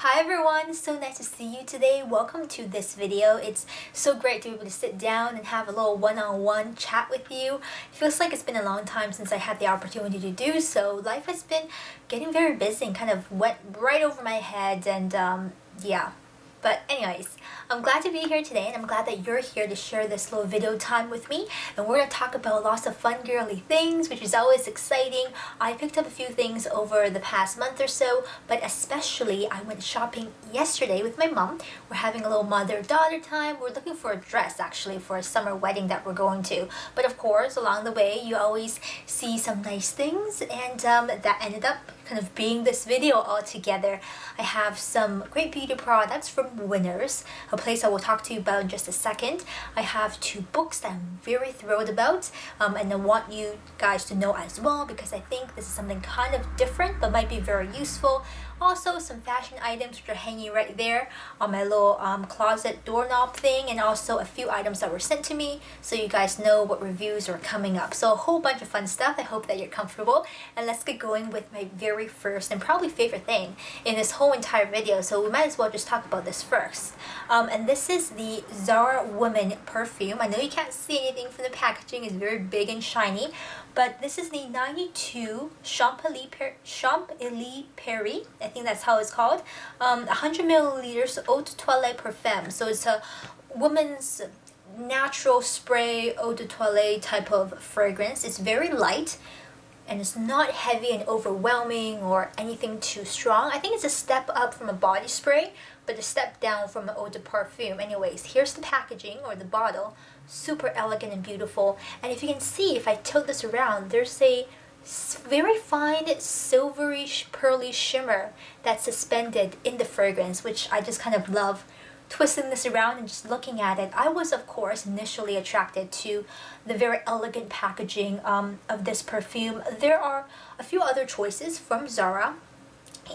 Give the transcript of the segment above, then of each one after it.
Hi everyone, so nice to see you today. Welcome to this video. It's so great to be able to sit down and have a little one-on-one chat with you. It feels like it's been a long time since I had the opportunity to do so. Life has been getting very busy and kind of went right over my head and yeah. But anyways, I'm glad to be here today and I'm glad that you're here to share this little video time with me. And we're going to talk about lots of fun girly things, which is always exciting. I picked up a few things over the past month or so, but especially I went shopping yesterday with my mom. We're having a little mother-daughter time. We're looking for a dress actually for a summer wedding that we're going to. But of course, along the way, you always see some nice things and that ended up kind of being this video altogether. I have some great beauty products from Winners, a place I will talk to you about in just a second. I have two books that I'm very thrilled about and I want you guys to know as well because I think this is something kind of different but might be very useful. Also some fashion items which are hanging right there on my little closet doorknob thing, and also a few items that were sent to me so you guys know what reviews are coming up. So a whole bunch of fun stuff. I hope that you're comfortable, and let's get going with my very first and probably favorite thing in this whole entire video, so we might as well just talk about this first. And this is the Zara Woman perfume. I know you can't see anything from the packaging, it's very big and shiny, but this is the 92 Champs-Élysées Paris, I think that's how it's called, 100 milliliters eau de toilette parfum. So it's a woman's natural spray eau de toilette type of fragrance. It's very light and it's not heavy and overwhelming or anything too strong. I think it's a step up from a body spray, but a step down from an eau de parfum. Anyways, here's the packaging or the bottle. Super elegant and beautiful. And if you can see, if I tilt this around, there's a very fine silvery pearly shimmer that's suspended in the fragrance, which I just kind of love twisting this around and just looking at it. I was of course initially attracted to the very elegant packaging of this perfume. There are a few other choices from Zara,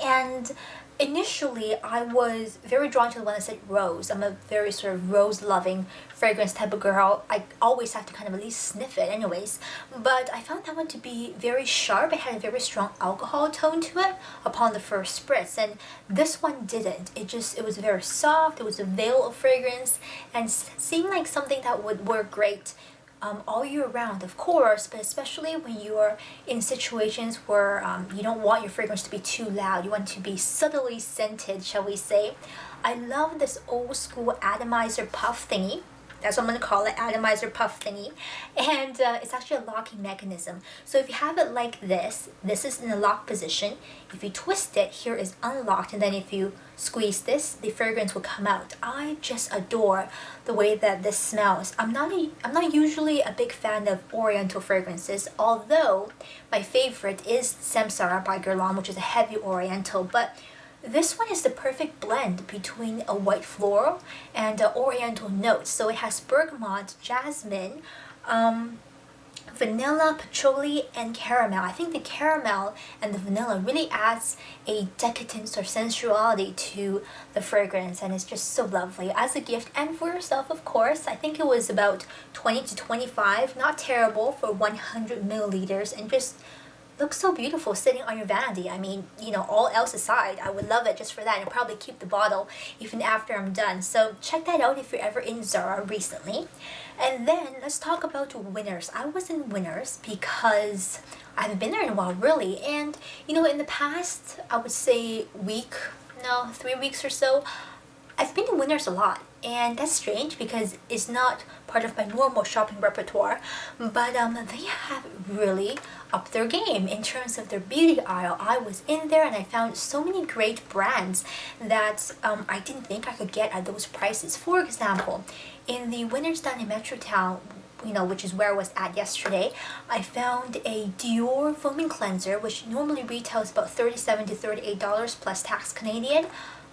and initially I was very drawn to the one that said rose. I'm a very sort of rose loving fragrance type of girl. I always have to kind of at least sniff it anyways, but I found that one to be very sharp. It had a very strong alcohol tone to it upon the first spritz, and this one didn't. It was very soft. It was a veil of fragrance and seemed like something that would work great all year round, of course, but especially when you're in situations where you don't want your fragrance to be too loud. You want it to be subtly scented, shall we say. I love this old school atomizer puff thingy. That's what I'm going to call it, atomizer puff thingy. And it's actually a locking mechanism. So if you have it like this is in a lock position. If you twist it, here is unlocked, and then if you squeeze this, the fragrance will come out. I just adore the way that this smells. I'm not usually a big fan of oriental fragrances, although my favorite is Samsara by Guerlain, which is a heavy oriental, but this one is the perfect blend between a white floral and oriental notes. So it has bergamot, jasmine, vanilla, patchouli, and caramel. I think the caramel and the vanilla really adds a decadence or sensuality to the fragrance, and it's just so lovely as a gift and for yourself, of course. I think it was about 20 to 25, not terrible for 100 milliliters, and just looks so beautiful sitting on your vanity. I mean, you know, all else aside, I would love it just for that and probably keep the bottle even after I'm done. So check that out if you're ever in Zara recently. And then let's talk about Winners. I was in Winners because I haven't been there in a while really, and you know, in the past I would say 3 weeks or so, I've been to Winners a lot, and that's strange because it's not part of my normal shopping repertoire, but they have really upped their game in terms of their beauty aisle. I was in there and I found so many great brands that I didn't think I could get at those prices. For example, in the Winners down in Metrotown, you know, which is where I was at yesterday, I found a Dior foaming cleanser, which normally retails about $37 to $38 plus tax Canadian,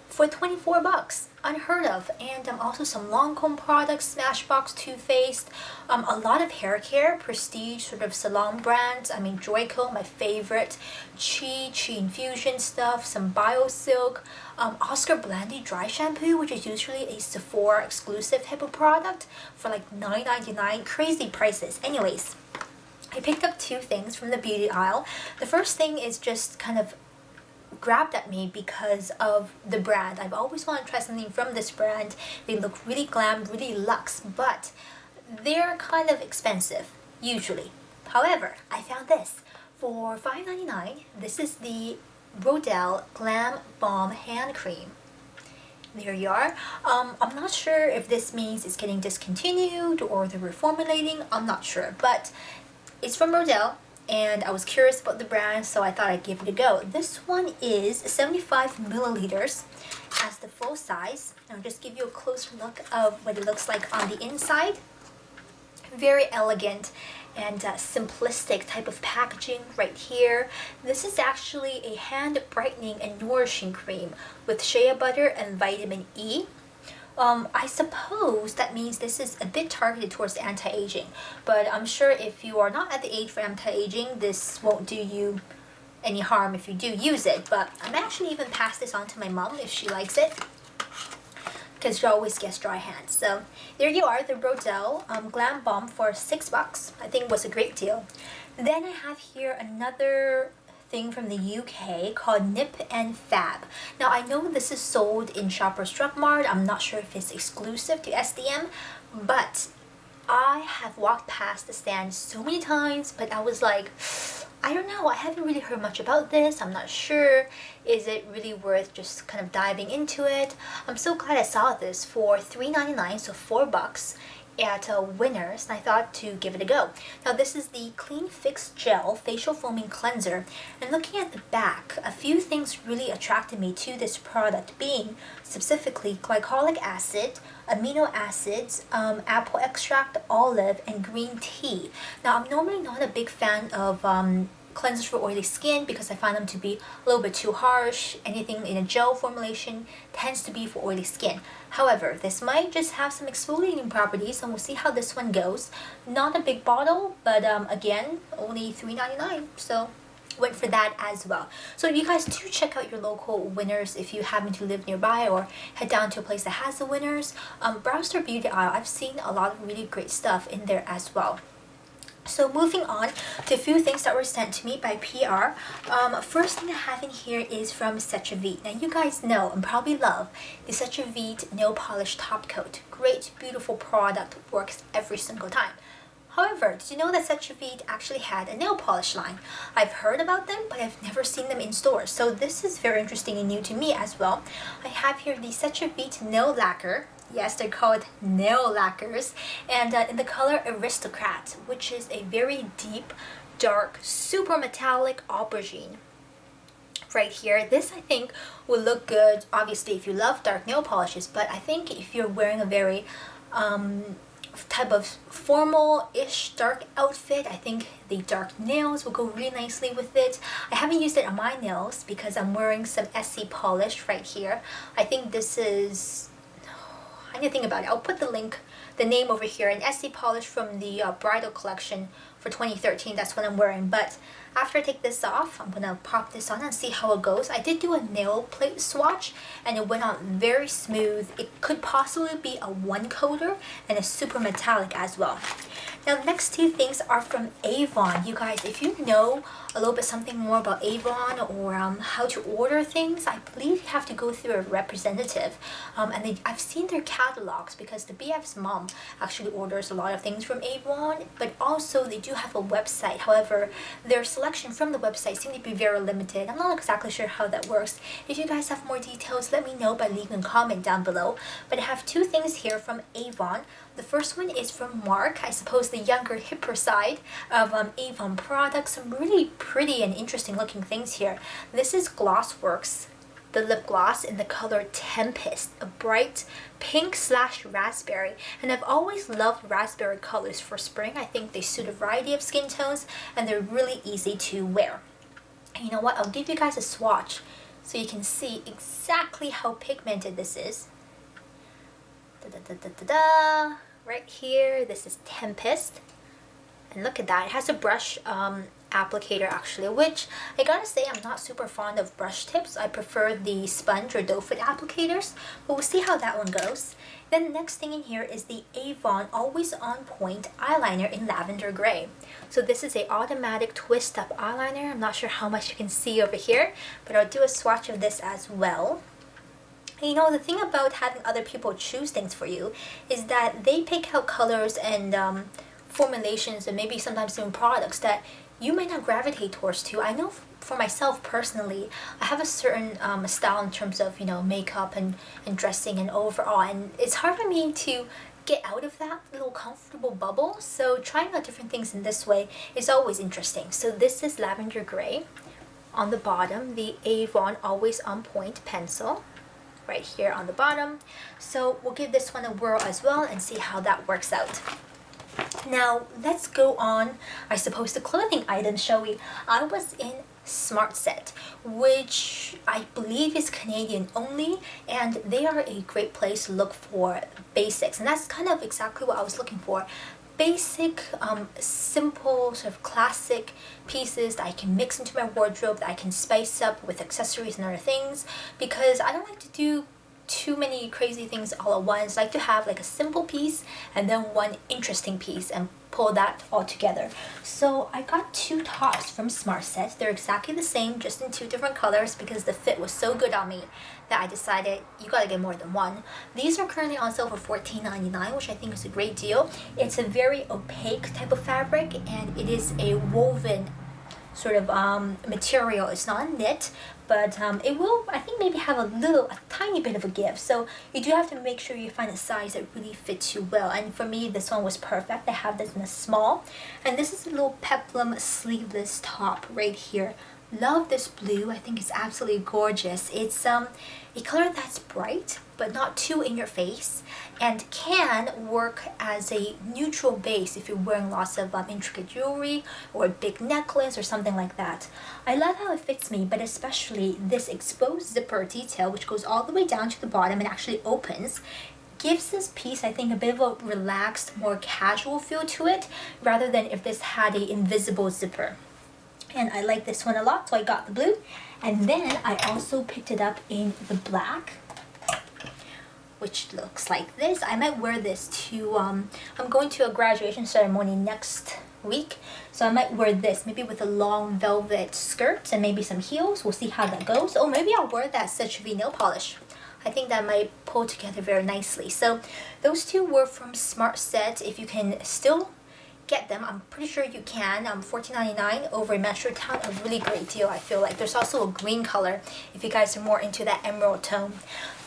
for 24 bucks. Unheard of. And also some Lancome products, Smashbox, Too Faced, a lot of hair care, prestige sort of salon brands. I mean, Joico, my favorite, Chi Infusion stuff, some BioSilk, Oscar Blandy dry shampoo, which is usually a Sephora exclusive type of product, for like $9.99. Crazy prices. Anyways, I picked up two things from the beauty aisle. The first thing is just kind of grabbed at me because of the brand. I've always wanted to try something from this brand. They look really glam, really luxe, but they're kind of expensive, usually. However, I found this for $5.99. This is the Rodelle Glam Balm Hand Cream. There you are. I'm not sure if this means it's getting discontinued or they're reformulating. I'm not sure, but it's from Rodelle, and I was curious about the brand, so I thought I'd give it a go. This one is 75 milliliters as the full size. I'll just give you a closer look of what it looks like on the inside. Very elegant and simplistic type of packaging right here. This is actually a hand brightening and nourishing cream with shea butter and vitamin E. I suppose that means this is a bit targeted towards anti-aging, but I'm sure if you are not at the age for anti-aging, this won't do you any harm if you do use it. But I'm actually even pass this on to my mom if she likes it, because she always gets dry hands. So there you are, the Rodelle Glam Balm for $6. I think was a great deal. Then I have here another thing from the UK called Nip and Fab. Now I know this is sold in Shoppers Drug Mart. I'm not sure if it's exclusive to SDM, but I have walked past the stand so many times, but I was like, I don't know, I haven't really heard much about this. I'm not sure. Is it really worth just kind of diving into it? I'm so glad I saw this for $3.99, so $4 at Winners, and I thought to give it a go. Now this is the Clean Fix Gel Facial Foaming Cleanser, and looking at the back, a few things really attracted me to this product, being specifically glycolic acid, amino acids, apple extract, olive, and green tea. Now I'm normally not a big fan of cleansers for oily skin because I find them to be a little bit too harsh. Anything in a gel formulation tends to be for oily skin. However, this might just have some exfoliating properties, and we'll see how this one goes. Not a big bottle, but again, only $3.99, so went for that as well. So you guys do check out your local Winners if you happen to live nearby, or head down to a place that has the Winners. Browse their beauty aisle. I've seen a lot of really great stuff in there as well. So moving on to a few things that were sent to me by PR. First thing I have in here is from Setravit. Now you guys know and probably love the Setravit Nail Polish Top Coat. Great, beautiful product, works every single time. However, did you know that Setravit actually had a nail polish line? I've heard about them, but I've never seen them in stores. So this is very interesting and new to me as well. I have here the Setravit Nail Lacquer. Yes, they're called nail lacquers, and in the color Aristocrat, which is a very deep, dark, super metallic aubergine. Right here, this I think will look good, obviously, if you love dark nail polishes, but I think if you're wearing a very type of formal-ish dark outfit, I think the dark nails will go really nicely with it. I haven't used it on my nails because I'm wearing some SC polish right here. I think this is, I need to think about it. I'll put the link, the name over here, an SC polish from the bridal collection for 2013. That's what I'm wearing. But after I take this off, I'm gonna pop this on and see how it goes. I did do a nail plate swatch and it went on very smooth. It could possibly be a one coater and a super metallic as well. Now the next two things are from Avon. You guys, if you know a little bit something more about Avon or how to order things, I believe you have to go through a representative. I've seen their catalogs because the BF's mom actually orders a lot of things from Avon, but also they do have a website. However, their selection from the website seem to be very limited. I'm not exactly sure how that works. If you guys have more details, let me know by leaving a comment down below. But I have two things here from Avon. The first one is from Mark, I suppose the younger, hipper side of Avon products. Some really pretty and interesting looking things here. This is Glossworks, the lip gloss in the color Tempest, a bright pink/raspberry. And I've always loved raspberry colors for spring. I think they suit a variety of skin tones and they're really easy to wear. And you know what? I'll give you guys a swatch so you can see exactly how pigmented this is. Right here, this is Tempest, and look at that. It has a brush applicator actually, which I gotta say I'm not super fond of brush tips. I prefer the sponge or doe foot applicators, but we'll see how that one goes. Then the next thing in here is the Avon Always On Point eyeliner in lavender gray. So this is a automatic twist up eyeliner. I'm not sure how much you can see over here, but I'll do a swatch of this as well. And you know, the thing about having other people choose things for you is that they pick out colors and formulations and maybe sometimes even products that you might not gravitate towards too. I know for myself personally, I have a certain style in terms of, you know, makeup and dressing and overall, and it's hard for me to get out of that little comfortable bubble. So trying out different things in this way is always interesting. So this is lavender gray. On the bottom, the Avon Always On Point pencil right here on the bottom. So we'll give this one a whirl as well and see how that works out. Now let's go on, I suppose, the clothing items, shall we? I was in SmartSet, which I believe is Canadian only, and they are a great place to look for basics, and that's kind of exactly what I was looking for. Basic, simple, sort of classic pieces that I can mix into my wardrobe, that I can spice up with accessories and other things, because I don't like to do too many crazy things all at once. I like to have like a simple piece and then one interesting piece and pull that all together. So I got two tops from SmartSet. They're exactly the same, just in two different colors, because the fit was so good on me that I decided you gotta get more than one. These are currently on sale for $14.99, which I think is a great deal. It's a very opaque type of fabric, and it is a woven sort of material. It's not a knit, but it will, I think, maybe have a tiny bit of a give. So you do have to make sure you find a size that really fits you well. And for me, this one was perfect. I have this in a small, and this is a little peplum sleeveless top right here. Love this blue. I think it's absolutely gorgeous. It's a color that's bright but not too in your face, and can work as a neutral base if you're wearing lots of intricate jewelry or a big necklace or something like that. I love how it fits me, but especially this exposed zipper detail, which goes all the way down to the bottom and actually opens, gives this piece, I think, a bit of a relaxed, more casual feel to it, rather than if this had an invisible zipper. And I like this one a lot, so I got the blue. And then I also picked it up in the black, which looks like this. I might wear this to, I'm going to a graduation ceremony next week, so I might wear this, maybe with a long velvet skirt and maybe some heels. We'll see how that goes. Oh, maybe I'll wear that Such V nail polish. I think that might pull together very nicely. So those two were from SmartSet. If you can still get them, I'm pretty sure you can. $14.99 over in Metrotown, a really great deal, I feel like. There's also a green color if you guys are more into that emerald tone.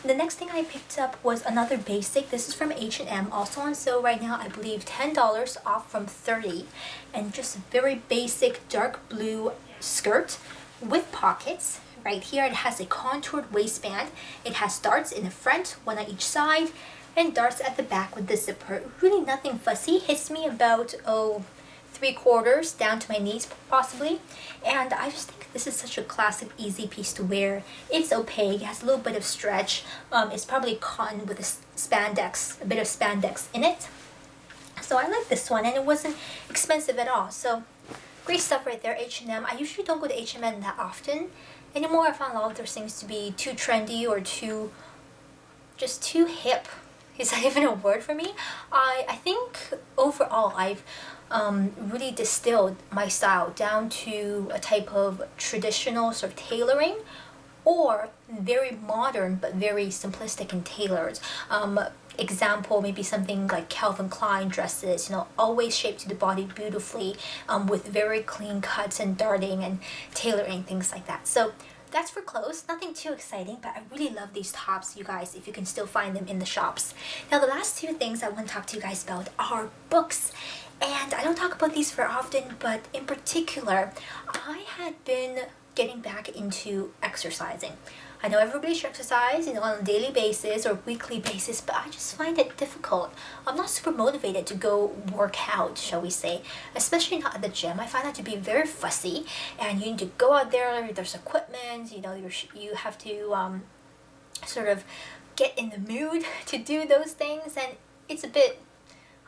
The next thing I picked up was another basic. This is from H&M, also on sale right now, I believe $10 off from $30, and just a very basic dark blue skirt with pockets. Right here it has a contoured waistband. It has darts in the front, one on each side, and darts at the back with the zipper. Really nothing fussy. Hits me about 3/4 down to my knees possibly, and I just think this is such a classic, easy piece to wear. It's opaque, it has a little bit of stretch. It's probably cotton with a spandex, a bit of spandex in it. So I like this one, and it wasn't expensive at all. So great stuff right there, H&M. I usually don't go to H&M that often anymore. I found a lot of their things to be too trendy or just too hip. Is that even a word for me? I think overall I've really distilled my style down to a type of traditional sort of tailoring, or very modern but very simplistic and tailored. Example, maybe something like Calvin Klein dresses, you know, always shaped to the body beautifully, with very clean cuts and darting and tailoring, things like that. So that's for clothes, nothing too exciting, but I really love these tops, you guys, if you can still find them in the shops. Now the last two things I want to talk to you guys about are books. And I don't talk about these very often, but in particular, I had been getting back into exercising. I know everybody should exercise, you know, on a daily basis or weekly basis, but I just find it difficult. I'm not super motivated to go work out, shall we say, especially not at the gym. I find that to be very fussy, and you need to go out there, there's equipment, you know, you have to sort of get in the mood to do those things, and it's a bit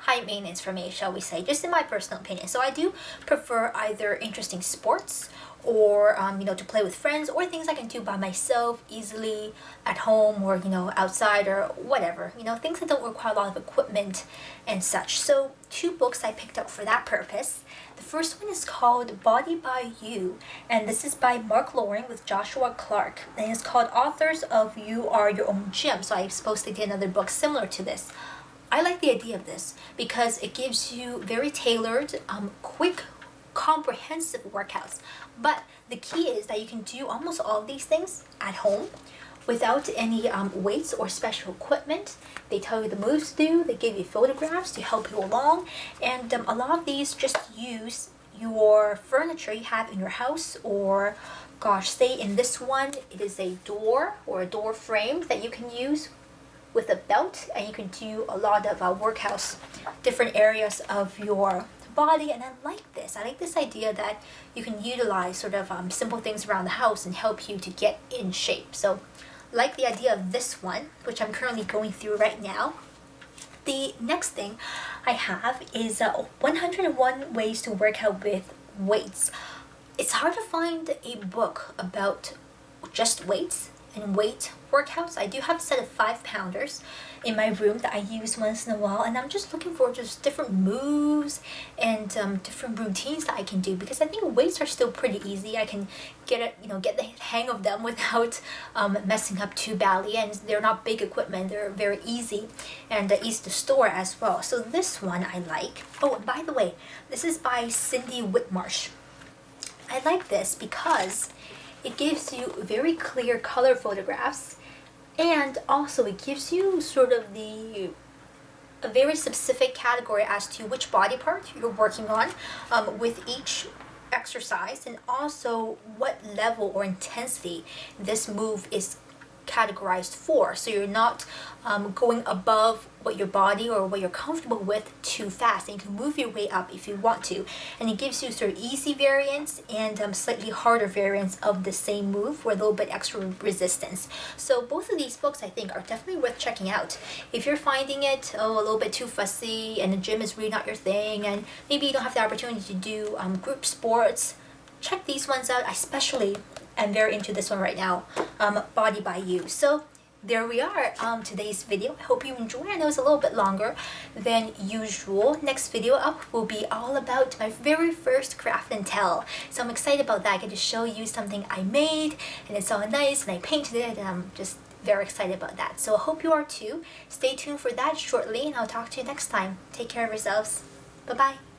high maintenance for me, shall we say, just in my personal opinion. So I do prefer either interesting sports or to play with friends, or things I can do by myself easily at home, or outside, or whatever, things that don't require a lot of equipment and such. So 2 books I picked up for that purpose. The first one is called Body by You, and this is by Mark Loring with Joshua Clark, and it's called Authors of You Are Your Own Gym. So I suppose they did another book similar to this. I like the idea of this because it gives you very tailored, quick, comprehensive workouts. But the key is that you can do almost all of these things at home without any weights or special equipment. They tell you the moves to do, they give you photographs to help you along, and a lot of these just use your furniture you have in your house, or gosh, say in this one, it is a door or a door frame that you can use with a belt, and you can do a lot of workouts, different areas of your body. And I like this idea that you can utilize sort of simple things around the house and help you to get in shape. So like the idea of this one, which I'm currently going through right now. The next thing I have is 101 ways to work out with weights. It's hard to find a book about just weights and weight workouts. I do have a set of 5-pounders in my room that I use once in a while, and I'm just looking for just different moves and different routines that I can do, because I think weights are still pretty easy. I can get the hang of them without messing up too badly, and they're not big equipment. They're very easy and easy to store as well. So this one I like. Oh, and by the way, this is by Cindy Whitmarsh. I like this because it gives you very clear color photographs, and also it gives you sort of a very specific category as to which body part you're working on with each exercise, and also what level or intensity this move is categorized for. So you're not going above what your body or what you're comfortable with too fast, and you can move your way up if you want to. And it gives you sort of easy variants and slightly harder variants of the same move with a little bit extra resistance. So both of these books I think are definitely worth checking out. If you're finding it a little bit too fussy and the gym is really not your thing, and maybe you don't have the opportunity to do group sports, check these ones out. I especially am very into this one right now, Body by You. So there we are, today's video. I hope you enjoy. I know it's a little bit longer than usual. Next video up will be all about my very first craft and tell. So I'm excited about that. I get to show you something I made, and it's all nice, and I painted it, and I'm just very excited about that. So I hope you are too. Stay tuned for that shortly, and I'll talk to you next time. Take care of yourselves. Bye-bye.